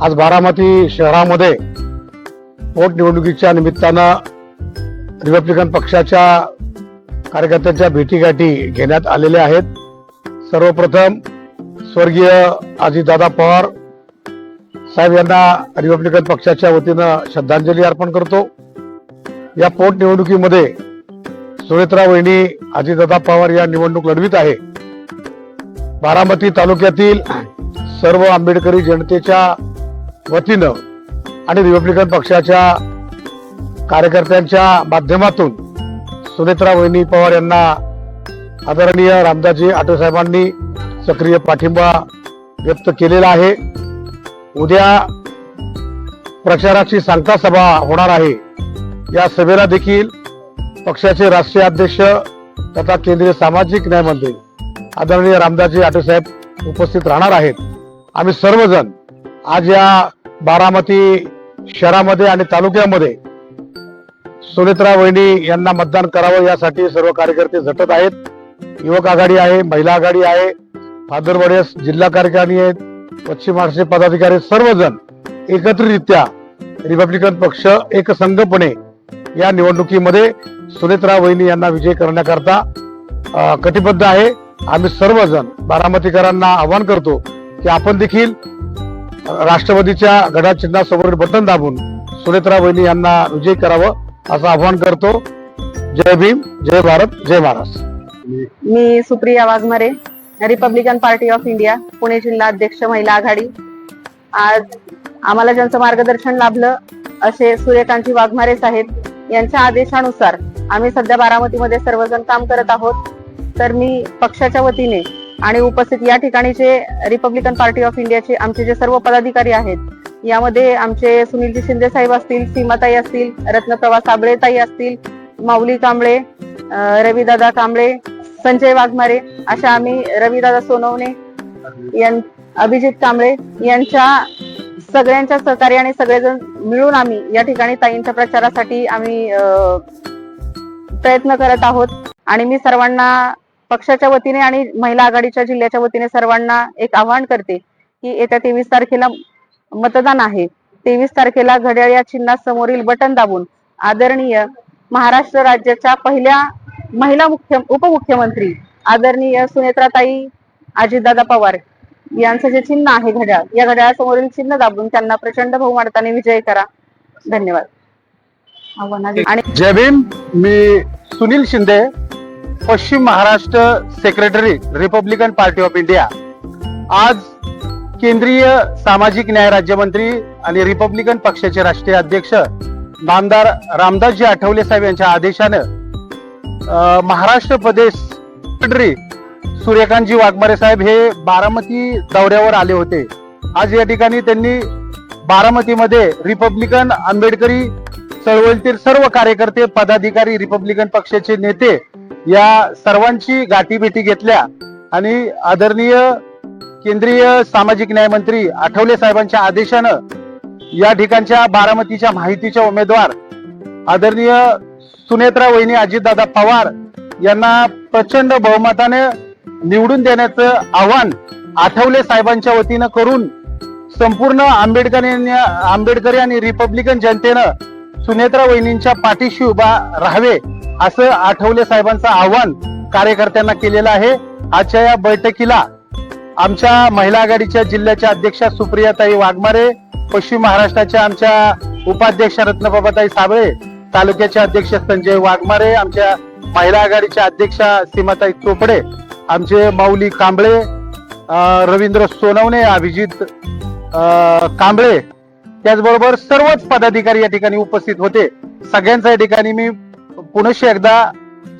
आज बारामती शहरामध्ये पोटनिवडणुकीच्या निमित्तानं रिपब्लिकन पक्षाच्या कार्यकर्त्यांच्या भेटीगाठी घेण्यात आलेल्या आहेत। सर्वप्रथम स्वर्गीय अजितदादा पवार साहेब यांना रिपब्लिकन पक्षाच्या वतीनं श्रद्धांजली अर्पण करतो। या पोटनिवडणुकीमध्ये सुनेत्रा वहिनी अजितदादा पवार या निवडणूक लढवित आहे। बारामती तालुक्यातील सर्व आंबेडकरी जनतेच्या वतीनं आणि रिपब्लिकन पक्षाच्या कार्यकर्त्यांच्या माध्यमातून सुनेत्रा वहिनी पवार यांना आदरणीय रामदासजी आठवले साहेबांनी सक्रिय पाठिंबा व्यक्त केलेला आहे। उद्या प्रचाराची सांगता सभा होणार आहे। या सभेला देखील पक्षाचे राष्ट्रीय अध्यक्ष तथा केंद्रीय सामाजिक न्याय मंत्री आदरणीय रामदासजी आठवले साहेब उपस्थित राहणार आहेत। आम्ही सर्वजण आज या बारामती शहरामध्ये आणि तालुक्यामध्ये सुनेत्रा वहिनी यांना मतदान करावं यासाठी सर्व कार्यकर्ते झटत आहेत। युवक आघाडी आहे, महिला आघाडी आहे, फादरवाडीस जिल्हा कार्यकारिणी आहेत, पश्चिम महाराष्ट्र पदाधिकारी सर्वजण एकत्रितरित्या रिपब्लिकन पक्ष एकसंघपणे या निवडणुकीमध्ये सुनेत्रा वहिनी यांना विजय करण्याकरता कटिबद्ध आहे। आम्ही सर्वजण बारामतीकरांना आवाहन करतो की आपण देखील राष्ट्रवादीच्या घड्याळ चिन्हासमोर बटन दाबून सुनेत्रा वहिनी यांना विजय करावं असं आवाहन करतो। जय भीम, जय भारत, जय महाराष्ट्र। मी Supriya Waghmare, Republican Party of India Pune जिल्हा अध्यक्ष महिला आघाडी। आज आम्हाला ज्यांचं मार्गदर्शन लाभलं असे सूर्यकांती वाघमारे साहेब यांच्या आदेशानुसार आम्ही सध्या बारामतीमध्ये सर्वजण काम करत आहोत। तर मी पक्षाच्या वतीने आणि उपस्थित या ठिकाणीचे रिपब्लिकन पार्टी ऑफ इंडियाचे आमचे जे सर्व पदाधिकारी आहेत, यामध्ये आमचे सुनीलजी शिंदे साहेब असतील, सीमाताई असतील, रत्नप्रभा साबळेताई असतील, माऊली कांबळे, रविदादा कांबळे, संजय वाघमारे, अशा आम्ही रविदादा सोनवणे, अभिजित कांबळे यांच्या सगळ्यांच्या सहकार्याने सगळेजण मिळून आम्ही या ठिकाणी ताईंच्या प्रचारासाठी आम्ही प्रयत्न करत आहोत। आणि मी सर्वांना पक्षाच्या वतीने आणि महिला आघाडीच्या जिल्ह्याच्या वतीने सर्वांना एक आवाहन करते की येत्या 23 तारखेला मतदान आहे। 23 तारखेला घड्याळ या चिन्हासमोरील बटन दाबून आदरणीय महाराष्ट्र राज्याच्या पहिल्या महिला उपमुख्यमंत्री आदरणीय सुनेत्राताई अजितदादा पवार यांचं जे चिन्ह आहे घड्याळ, या घड्याळासमोरील चिन्ह दाबून त्यांना प्रचंड बहुमताने विजय करा। धन्यवाद। आणि जय भीम। मी सुनील शिंदे, पश्चिम Maharashtra secretary Republican Party of India. आज केंद्रीय सामाजिक न्याय राज्यमंत्री आणि रिपब्लिकन पक्षाचे राष्ट्रीय अध्यक्ष नामदार रामदासजी आठवले साहेब यांच्या आदेशानं महाराष्ट्र प्रदेश सेक्रेटरी सूर्यकांतजी वाघमारे साहेब हे बारामती दौऱ्यावर आले होते। आज या ठिकाणी त्यांनी बारामतीमध्ये रिपब्लिकन आंबेडकरी चळवळीतील सर्व कार्यकर्ते, पदाधिकारी, रिपब्लिकन पक्षाचे नेते या सर्वांची गाठीभेटी घेतल्या आणि आदरणीय केंद्रीय सामाजिक न्याय मंत्री आठवले साहेबांच्या आदेशानं या ठिकाणच्या बारामतीच्या माहितीच्या उमेदवार आदरणीय सुनेत्रा वहिनी अजितदादा पवार यांना प्रचंड बहुमताने निवडून देण्याचं आवाहन आठवले साहेबांच्या वतीनं करून संपूर्ण आंबेडकरी आणि रिपब्लिकन जनतेनं सुनेत्रा वहिनींच्या पाठीशी उभा राहावे असं आठवले साहेबांचं आव्हान कार्यकर्त्यांना केलेलं आहे। आजच्या या बैठकीला आमच्या महिला आघाडीच्या जिल्ह्याच्या अध्यक्षा सुप्रियाताई वाघमारे, पश्चिम महाराष्ट्राच्या आमच्या उपाध्यक्ष रत्नप्रभाताई साबळे, तालुक्याचे अध्यक्ष संजय वाघमारे, आमच्या महिला आघाडीच्या अध्यक्षा सीमाताई चोपडे, आमचे माऊली कांबळे, रवींद्र सोनवणे, अभिजित कांबळे, त्याचबरोबर सर्वच पदाधिकारी या ठिकाणी उपस्थित होते। सगळ्यांचा या ठिकाणी मी पुनश्च एकदा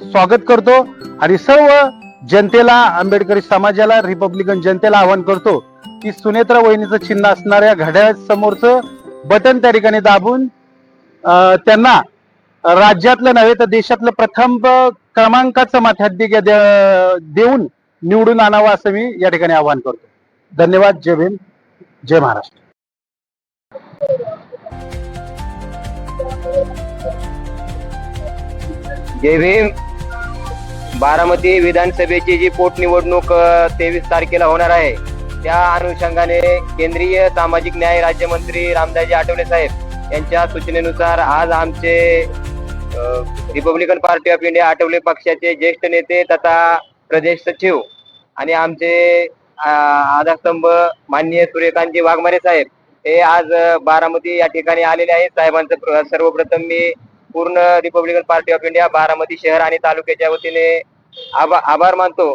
स्वागत करतो आणि सर्व जनतेला, आंबेडकरी समाजाला, रिपब्लिकन जनतेला आवाहन करतो की सुनेत्रा वहिनीचं चिन्ह असणाऱ्या घड्याळ समोरचं बटन त्या ठिकाणी दाबून त्यांना राज्यातलं नव्हे तर देशातलं प्रथम क्रमांकाचं मताधिक्य देऊन निवडून आणावं असं मी या ठिकाणी आवाहन करतो। धन्यवाद। जय भीम, जय महाराष्ट्र। जय भीम। बारामती विधानसभेची जी पोटनिवडणूक 23 तारखेला होणार आहे त्या अनुषंगाने केंद्रीय सामाजिक न्याय राज्यमंत्री रामदासजी आठवले साहेब यांच्या सूचनेनुसार आज आमचे Republican Party of India Athawale पक्षाचे ज्येष्ठ नेते तथा प्रदेश सचिव आणि आमचे आधारस्तंभ माननीय सूर्यकांतजी वाघमारे साहेब हे आज बारामती या ठिकाणी आलेले आहेत. साहेबांचं सर्वप्रथम मी पूर्ण Republican Party of India Baramati शहर आणि तालुक्याच्या वतीने आभार मानतो.